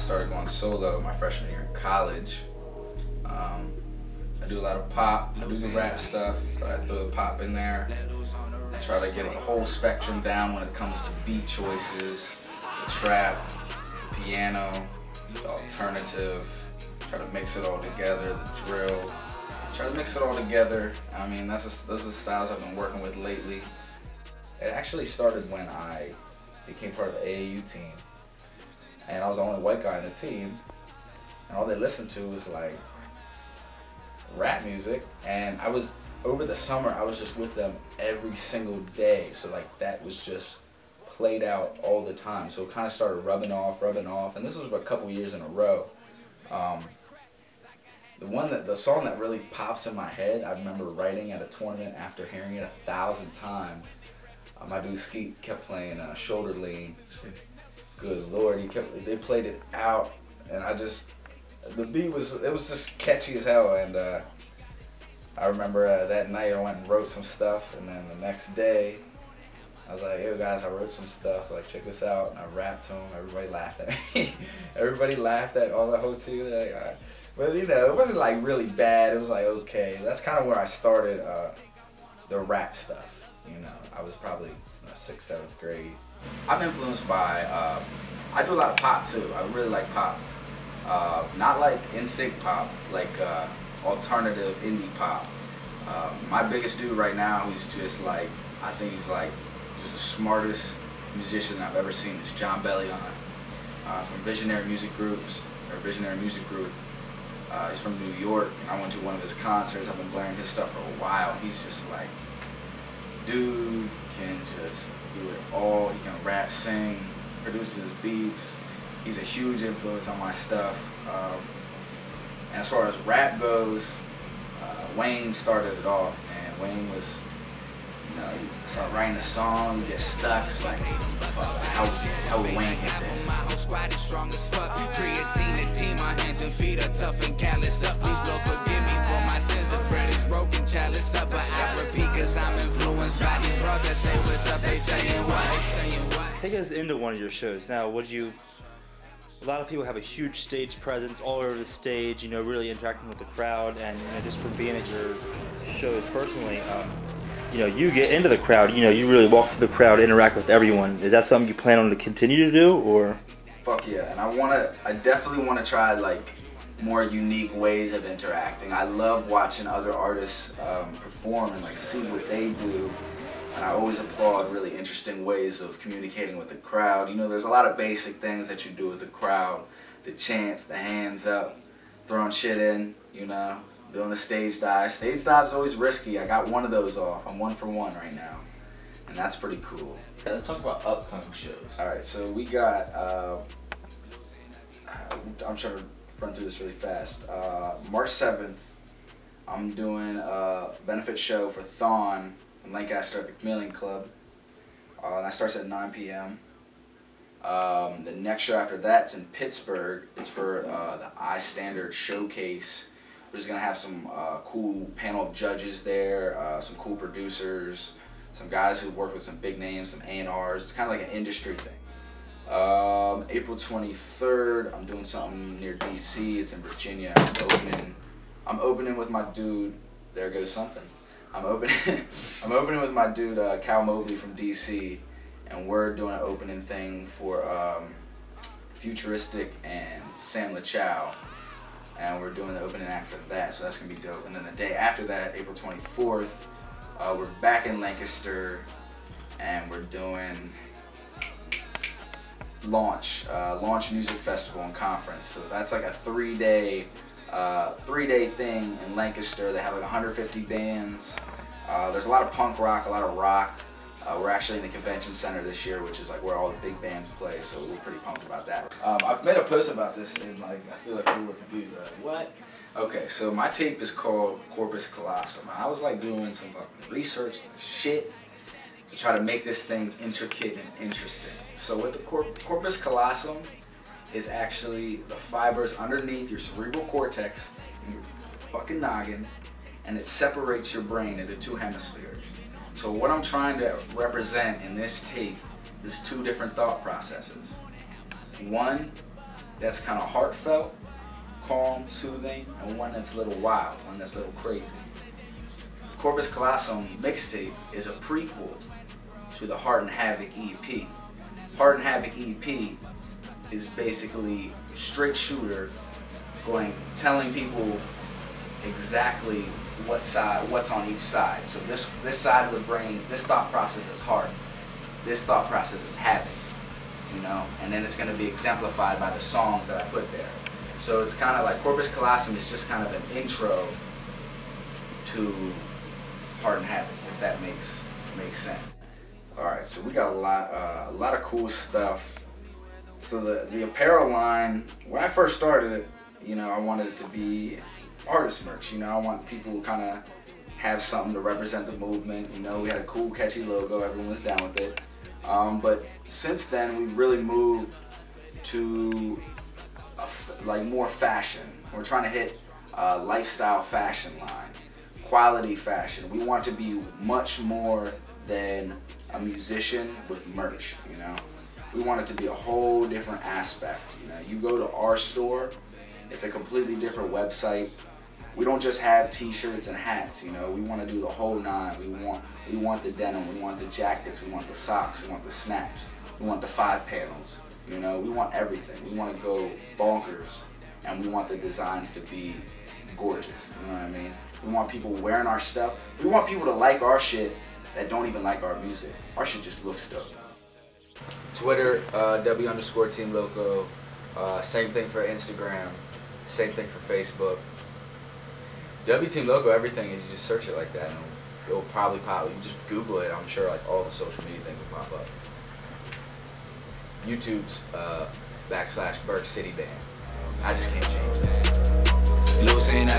started going solo my freshman year in college. I do a lot of pop, I do the rap stuff, but I throw the pop in there. I try to get the whole spectrum down when it comes to beat choices, the trap, the piano, the alternative. Try to mix it all together, the drill. Try to mix it all together. I mean, those are the styles I've been working with lately. It actually started when I became part of the AAU team. And I was the only white guy on the team. And all they listened to was like rap music. And over the summer, I was just with them every single day. So like that was just played out all the time. So it kind of started rubbing off. And this was a couple years in a row. The song that really pops in my head, I remember writing at a tournament after hearing it 1,000 times. My dude Skeet kept playing Shoulder Lean. Good Lord, they played it out, and the beat was just catchy as hell. And I remember that night I went and wrote some stuff, and then the next day I was like, yo guys, I wrote some stuff, like check this out, and I rapped to them. Everybody laughed at me. Everybody laughed at all the whole team. But you know, it wasn't like really bad. It was like okay. That's kind of where I started the rap stuff. You know, I was probably in 6th, 7th grade. I'm influenced by, I do a lot of pop too. I really like pop. Not like NSYNC pop, like alternative indie pop. My biggest dude right now, who's just like, I think he's like just the smartest musician I've ever seen, is John Bellion from Visionary Music Group. He's from New York, and I went to one of his concerts. I've been blaring his stuff for a while. He's just like, dude can just do it all. He can rap, sing, produces beats. He's a huge influence on my stuff. And as far as rap goes, Wayne started it off, and Wayne was, you know, you start writing a song, you get stuck. It's like, how would Wayne hit this? My squad is strong as fuck. Creatine, the team, my hands and feet are tough and callous up. Please Lord forgive me for my sins. The bread is broken, chalice up. But I repeat, cause I'm influenced by these bros that say what's up. They saying what? Take us into one of your shows. Now, a lot of people have a huge stage presence all over the stage, you know, really interacting with the crowd, and you know, just for being at your shows personally, you know, you get into the crowd, you know, you really walk through the crowd, interact with everyone. Is that something you plan on to continue to do, or? Fuck yeah, and I definitely want to try like more unique ways of interacting. I love watching other artists perform and like see what they do. And I always applaud really interesting ways of communicating with the crowd. You know, there's a lot of basic things that you do with the crowd. The chants, the hands up, throwing shit in, you know, doing the stage dive. Stage dive's always risky. I got one of those off. I'm 1 for 1 right now. And that's pretty cool. Let's talk about upcoming shows. Alright, so we got, I'm trying to run through this really fast. March 7th, I'm doing a benefit show for Thawne in Lancaster at the Chameleon Club. And that starts at 9 p.m. The next show after that's in Pittsburgh. It's for the iStandard Showcase. We're just going to have some cool panel of judges there, some cool producers, some guys who work with some big names, some A&Rs. It's kind of like an industry thing. April 23rd, I'm doing something near DC. It's in Virginia. I'm opening with my dude. There goes something. I'm opening with my dude Cal Mobley from DC, and we're doing an opening thing for Futuristic and Sam LaChow, and we're doing the opening after that, so that's gonna be dope. And then the day after that, April 24th, we're back in Lancaster, and we're doing Launch Music Festival and Conference. So that's like a three-day thing in Lancaster. They have like 150 bands. There's a lot of punk rock, a lot of rock. We're actually in the convention center this year, which is like where all the big bands play, so we're pretty pumped about that. I've made a post about this, and like I feel like people were confused. Like, what? Okay, so my tape is called Corpus Callosum. I was like doing some research and shit to try to make this thing intricate and interesting. So what the Corpus Callosum is actually the fibers underneath your cerebral cortex, in your fucking noggin, and it separates your brain into 2 hemispheres. So what I'm trying to represent in this tape is 2 different thought processes. One that's kind of heartfelt, calm, soothing, and one that's a little wild, one that's a little crazy. Corpus Callosum mixtape is a prequel to the Heart and Havoc EP. Heart and Havoc EP is basically straight shooter, telling people exactly what's on each side. So this side of the brain, this thought process is heart, this thought process is havoc, you know, and then it's going to be exemplified by the songs that I put there. So it's kind of like Corpus Callosum is just kind of an intro to Heart and Havoc, if that makes sense. All right, so we got a lot of cool stuff. So the apparel line, when I first started it, you know, I wanted it to be artist merch. You know, I want people to kind of have something to represent the movement. You know, we had a cool, catchy logo. Everyone was down with it. But since then, we've really moved to like more fashion. We're trying to hit lifestyle fashion line, quality fashion. We want to be much more than a musician with merch. You know, we want it to be a whole different aspect. You know, you go to our store, it's a completely different website. We don't just have t-shirts and hats, you know, we want to do the whole nine. We want the denim, we want the jackets, we want the socks, we want the snaps, we want the 5 panels, you know, we want everything. We want to go bonkers, and we want the designs to be gorgeous, you know what I mean? We want people wearing our stuff. We want people to like our shit that don't even like our music. Our shit just looks dope. Twitter, Dubby_Team Loko, same thing for Instagram, same thing for Facebook. Dubby Team Loko, everything, and you just search it like that, and it'll probably pop. You just Google it, I'm sure like all the social media things will pop up. YouTube's /Berk City Band. I just can't change that. Losing